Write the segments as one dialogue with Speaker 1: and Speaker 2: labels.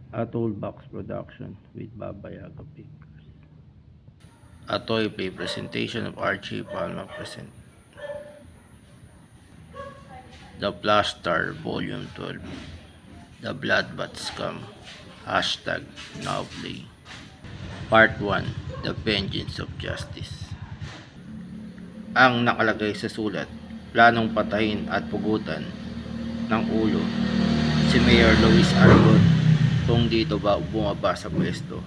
Speaker 1: A Toolbox production with Baba Yaga Pictures. A toy play presentation of Archie Palma present. The Flash Star Volume 12. The Bloodbath Scum. Hashtag Now Play. Part 1. The Vengeance of Justice. Ang nakalagay sa sulat, planong patayin at pugutan ng ulo si Mayor Luis Aragon kung dito ba bumaba sa pwesto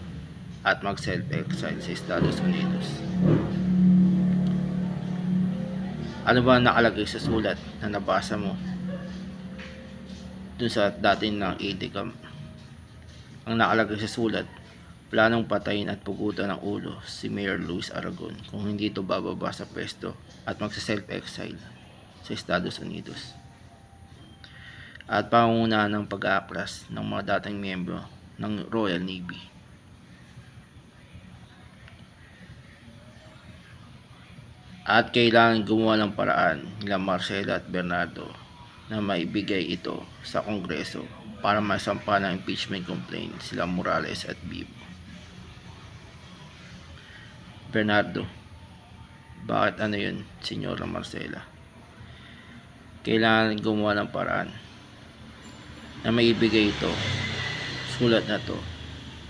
Speaker 1: at mag-self-exile sa Estados Unidos. Ano ba nakalagay sa sulat na nabasa mo dun sa dating ng AD camp? Ang nakalagay sa sulat, planong patayin at pugutan ng ulo si Mayor Luis Aragon kung hindi ito bababa sa pwesto at magsa-self-exile sa Estados Unidos. At pangungunahan ng pag-aaklas ng mga dating miyembro ng Royal Navy. At kailangan gumawa ng paraan nila Marcela at Bernardo na maibigay ito sa Kongreso para masampa ng impeachment complaint sila Morales at Bibo. Bernardo, bakit ano yun, Senyora Marcela? Kailangan gumawa ng paraan na maibigay ito, sulat na to,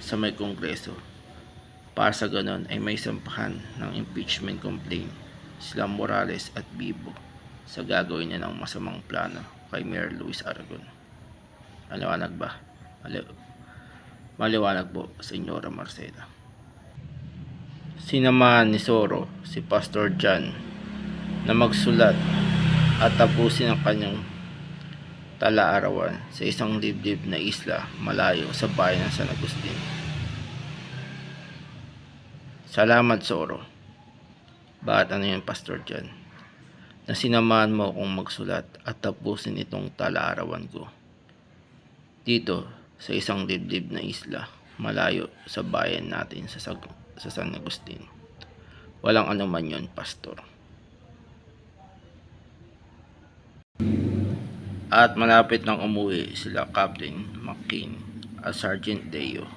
Speaker 1: sa may Kongreso para sa ganon ay may sampahan ng impeachment complaint sila Morales at Bibo sa gagawin niya ng masamang plano kay Mayor Luis Aragon. Maliwanag ba? Maliwanag po, Senyora Marcela. Sinamahan ni Soro si Pastor John na magsulat at tapusin ang kanyang tala-arawan sa isang liblib na isla malayo sa bayan ng San Agustin. Salamat, Soro. Bakit ano yun, Pastor John? Na sinamahan mo akong magsulat at tapusin itong tala-arawan ko dito sa isang liblib na isla malayo sa bayan natin sa San Agustin. Walang anuman yun, Pastor. At malapit nang umuwi sila Captain McKean at Sergeant Deo.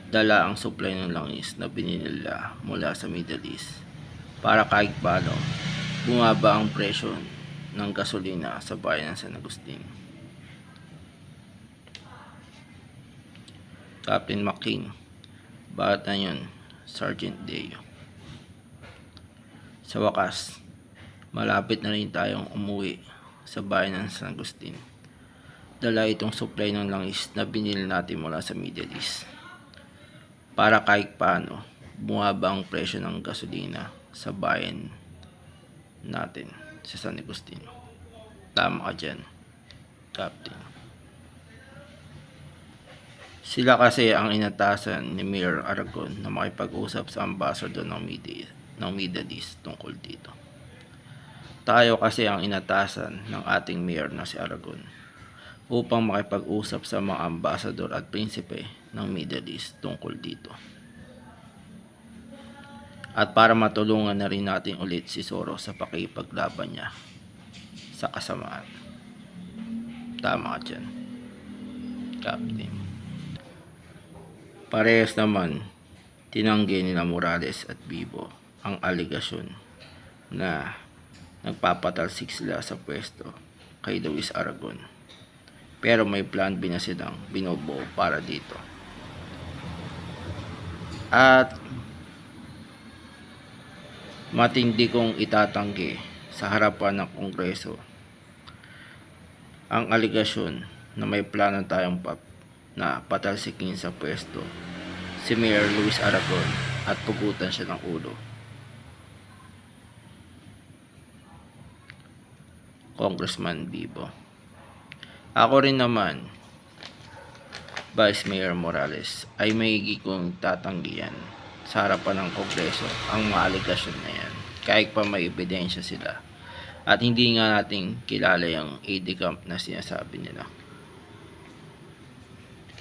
Speaker 1: Dala ang supply ng langis na binili nila mula sa Middle East para kahit paano bumaba ang presyo ng gasolina sa bayan ng San Agustin. Captain McKean, bakit na yun, Sergeant Deo? Sa wakas, malapit na rin tayong umuwi sa bayan ng San Agustin. Dala itong supply ng langis na binili natin mula sa Middle East para kahit paano bumaba ang presyo ng gasolina sa bayan natin sa San Agustin. Tama ka dyan, Captain. Sila kasi ang inatasan ni Mayor Aragon na makipag-usap sa ambassador ng Middle East tungkol dito. Tayo kasi ang inatasan ng ating mayor na si Aragon upang makipag-usap sa mga ambassador at prinsipe ng Middle East tungkol dito. At para matulungan na rin natin ulit si Soro sa pakipaglaban niya sa kasamaan. Tama ka dyan, Captain. Parehas naman, tinanggi nila Morales at Bibo ang aligasyon na nagpapatalsik sila sa pwesto kay Luis Aragon. Pero may plan B na silang binubuo para dito. At matindi kong itatanggi sa harapan ng Kongreso ang aligasyon na may plano tayong na patalsikin sa pwesto si Mayor Luis Aragon at pugutan siya ng ulo. Congressman Bibo. Ako rin naman, Vice Mayor Morales, ay maigi kong tatanggihan sa harapan ng Kongreso ang mga aligasyon na yan, kahit pa may ebidensya sila. At hindi nga natin kilala yung AD camp na sinasabi nila.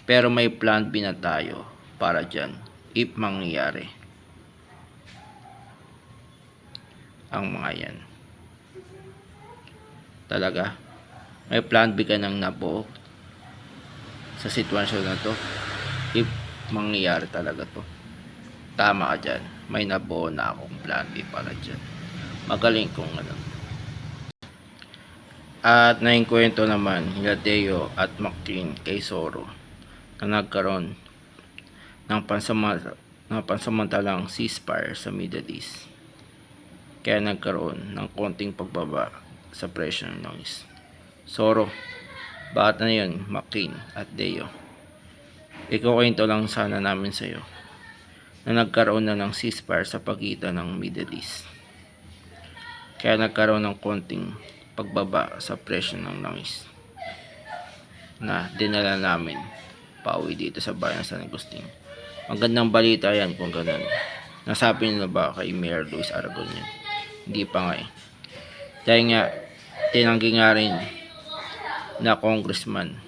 Speaker 1: Pero may plan B na tayo para dyan if mangyayari ang mga yan. Talaga, may plan B ka nang nabuo sa sitwasyon na to. If mangyayari talaga to, tama ka dyan, may nabuo na akong plan B para dyan. Magaling kong ano. At naikwento naman nila Deo at McQueen kay Zoro na nagkaroon ng pansamantalang ceasefire sa Middle East. Kaya nagkaroon ng konting pagbaba sa presyo ng langis. Zoro, bakit na yun, McQueen at Deo? Ikukwento lang sana namin sa'yo na nagkaroon na ng ceasefire sa pagitan ng Middle East. Kaya nagkaroon ng konting pagbaba sa presyo ng langis na dinala namin pauwi dito sa bayan sa San Agustin. Magandang balita yan kung ganun. Nasabi nyo na ba kay Mayor Luis Aragon yan? Hindi pa nga eh. Dahil nga, tinanggi nga rin na Congressman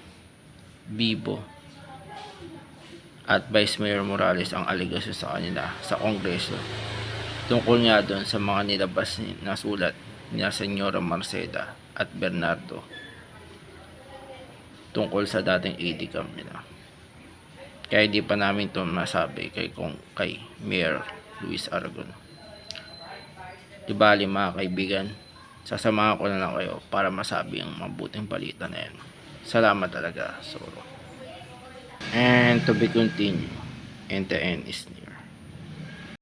Speaker 1: Bibo at Vice Mayor Morales ang aligasyon sa kanila sa Kongreso tungkol nga doon sa mga nilabas na sulat ni Senyora Marceda at Bernardo tungkol sa dating AD camp nila. Kaya hindi pa namin ito masabi kay Mayor Luis Aragon. Di bali mga kaibigan, sasamahan ko na lang kayo para masabi ang mabuting balita na yan. Salamat talaga, Zoro. And to be continued, and the end is near.